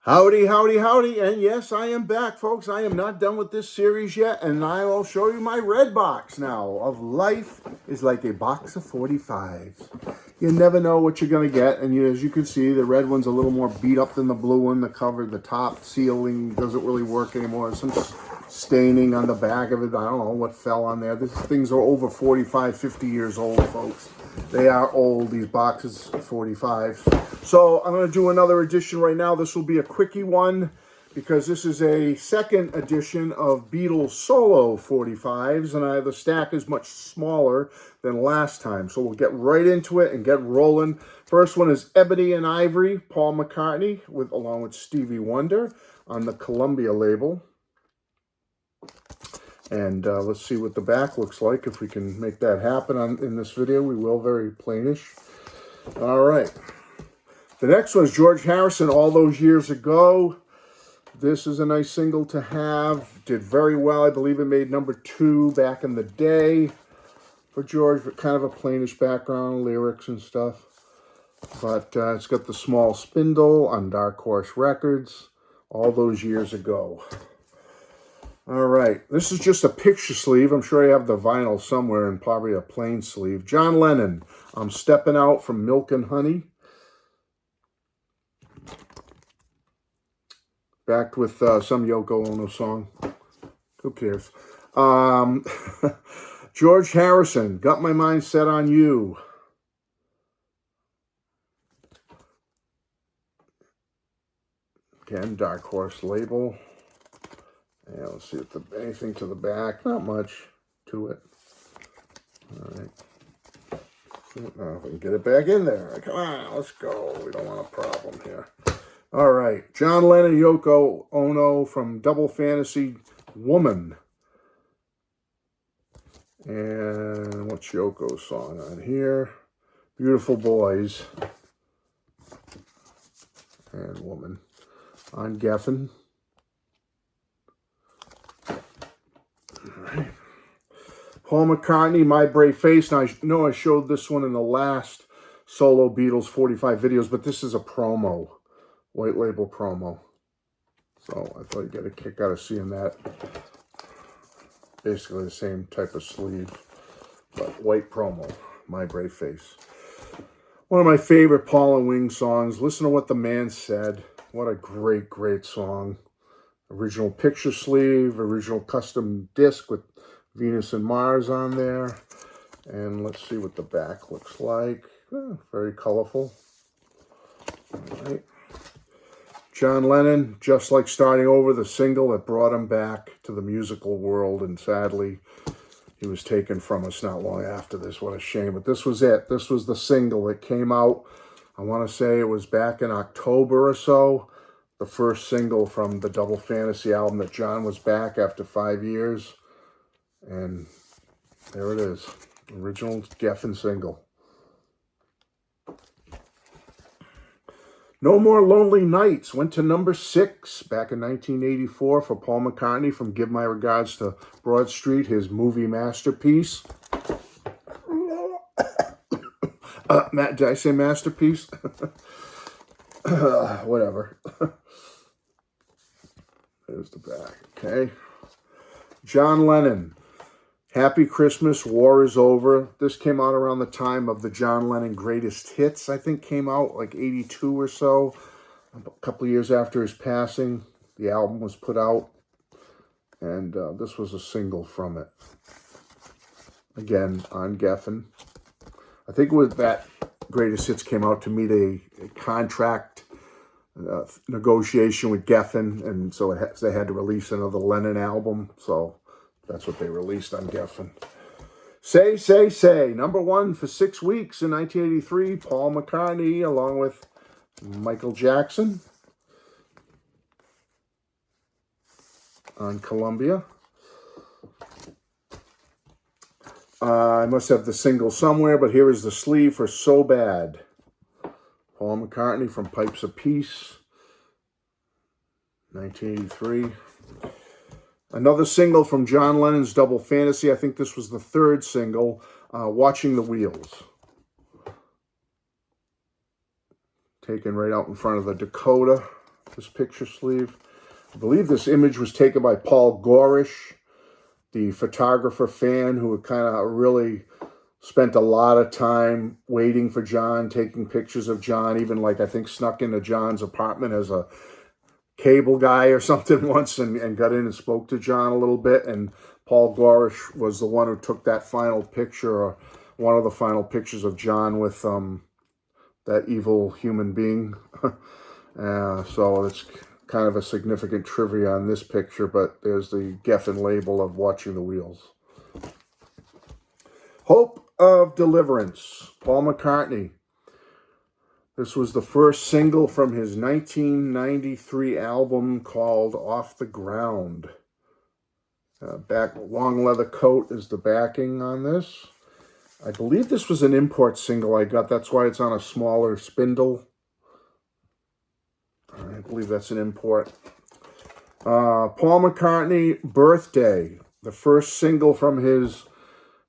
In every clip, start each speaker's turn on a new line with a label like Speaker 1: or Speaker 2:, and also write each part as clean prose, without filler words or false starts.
Speaker 1: Howdy, howdy, howdy, and yes, I am back, folks. I am not done with this series yet, and I will show you my red box now of Life is Like a Box of 45s. You never know what you're going to get, and as you can see, the red one's a little more beat up than the blue one. The cover, the top sealing doesn't really work anymore. There's some staining on the back of it. I don't know what fell on there. These things are over 45, 50 years old, folks. They are old, these boxes, 45s. So I'm going to do another edition right now. This will be a quickie one because this is a second edition of Beatles solo 45s, and the stack is much smaller than last time. So we'll get right into it and get rolling. First one is Ebony and Ivory, Paul McCartney, along with Stevie Wonder on the Columbia label. And let's see what the back looks like. If we can make that happen in this video, we will. Very plainish. All right. The next one is George Harrison, All Those Years Ago. This is a nice single to have. Did very well. I believe it made #2 back in the day for George, but kind of a plainish background, lyrics and stuff. But it's got the small spindle on Dark Horse Records, All Those Years Ago. All right, this is just a picture sleeve. I'm sure I have the vinyl somewhere and probably a plain sleeve. John Lennon, I'm Stepping Out from Milk and Honey. Backed with some Yoko Ono song. Who cares? George Harrison, Got My Mind Set on You. Again, Dark Horse label. Yeah, let's see if anything to the back. Not much to it. All right. Now if we can get it back in there. Come on, let's go. We don't want a problem here. All right. John Lennon, Yoko Ono from Double Fantasy, Woman. And what's Yoko's song on here? Beautiful Boys. And Woman. On Geffen. Right. Paul McCartney, My Brave Face. Now, I know I showed this one in the last solo Beatles 45 videos, but this is a promo, white label promo. So I thought you'd get a kick out of seeing that. Basically the same type of sleeve, but white promo, My Brave Face. One of my favorite Paul and Wing songs. Listen to What the Man Said. What a great, great song. Original picture sleeve, original custom disc with Venus and Mars on there. And let's see what the back looks like. Very colorful. All right. John Lennon, Just Like Starting Over, the single that brought him back to the musical world. And sadly, he was taken from us not long after this. What a shame. But this was it. This was the single that came out. I want to say it was back in October or so. The first single from the Double Fantasy album that John was back after 5 years. And there it is. Original Geffen single. No More Lonely Nights went to #6 back in 1984 for Paul McCartney from Give My Regards to Broad Street, his movie masterpiece. Did I say masterpiece? Whatever. There's the back. Okay. John Lennon, Happy Christmas, War is Over. This came out around the time of the John Lennon Greatest Hits. I think came out like 82 or so. A couple of years after his passing, the album was put out. And this was a single from it. Again, on Geffen. I think it was that Greatest Hits came out to meet a contract negotiation with Geffen, and so they had to release another Lennon album, so that's what they released on Geffen. Say, Say, Say, #1 for 6 weeks in 1983, Paul McCartney, along with Michael Jackson on Columbia. I must have the single somewhere, but here is the sleeve for So Bad. Paul McCartney from Pipes of Peace, 1983. Another single from John Lennon's Double Fantasy. I think this was the third single, Watching the Wheels. Taken right out in front of the Dakota. this picture sleeve. I believe this image was taken by Paul Gorish, the photographer fan who kind of really spent a lot of time waiting for John, taking pictures of John, even like I think snuck into John's apartment as a cable guy or something once and got in and spoke to John a little bit. And Paul Gorish was the one who took that final picture, or one of the final pictures of John with that evil human being. So it's kind of a significant trivia on this picture, but there's the Geffen label of Watching the Wheels. Hope of Deliverance, Paul McCartney. This was the first single from his 1993 album called Off the Ground. Long leather coat is the backing on this. I believe this was an import single I got. That's why it's on a smaller spindle. I believe that's an import. Paul McCartney, Birthday, the first single from his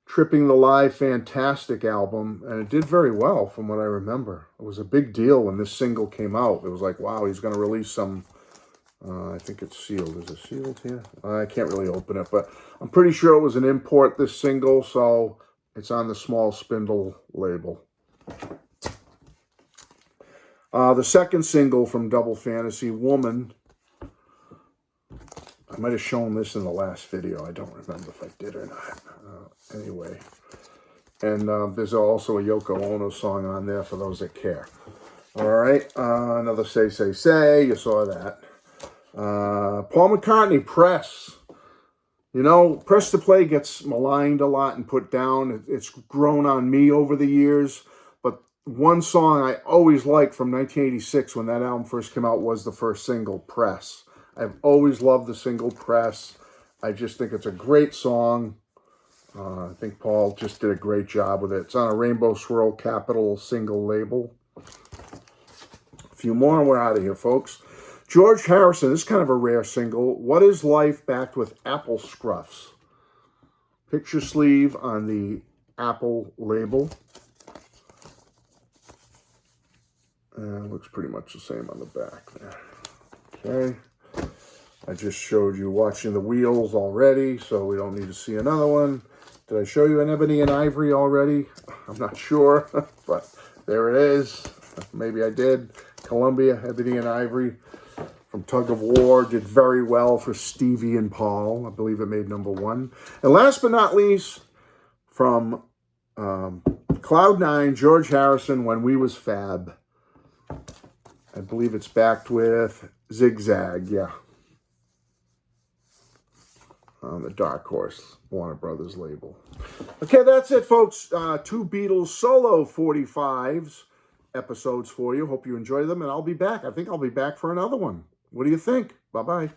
Speaker 1: Tripping the Live Fantastic album, and it did very well from what I remember. It was a big deal when this single came out. It was like, wow, he's going to release some, I think it's sealed. Is it sealed here? I can't really open it, but I'm pretty sure it was an import, this single, so it's on the small spindle label. The second single from Double Fantasy, Woman. I might have shown this in the last video. I don't remember if I did or not. Anyway. And there's also a Yoko Ono song on there for those that care. All right. Another Say, Say, Say. You saw that. Paul McCartney, Press. You know, Press to Play gets maligned a lot and put down. It's grown on me over the years. But one song I always liked from 1986 when that album first came out was the first single, Press. I've always loved the single Press. I just think it's a great song. I think Paul just did a great job with it. It's on a Rainbow Swirl Capital single label. A few more and we're out of here, folks. George Harrison, this is kind of a rare single. What is Life, backed with Apple Scruffs. Picture sleeve on the Apple label. Looks pretty much the same on the back there. Okay. I just showed you Watching the Wheels already, so we don't need to see another one. Did I show you an Ebony and Ivory already? I'm not sure, but there it is. Maybe I did. Columbia, Ebony and Ivory from Tug of War did very well for Stevie and Paul. I believe it made #1. And last but not least, from Cloud9, George Harrison, When We Was Fab. I believe it's backed with Zigzag, yeah. On the Dark Horse Warner Brothers label. Okay, that's it, folks. 2 Beatles solo 45s episodes for you. Hope you enjoy them, and I'll be back. I think I'll be back for another one. What do you think? Bye-bye.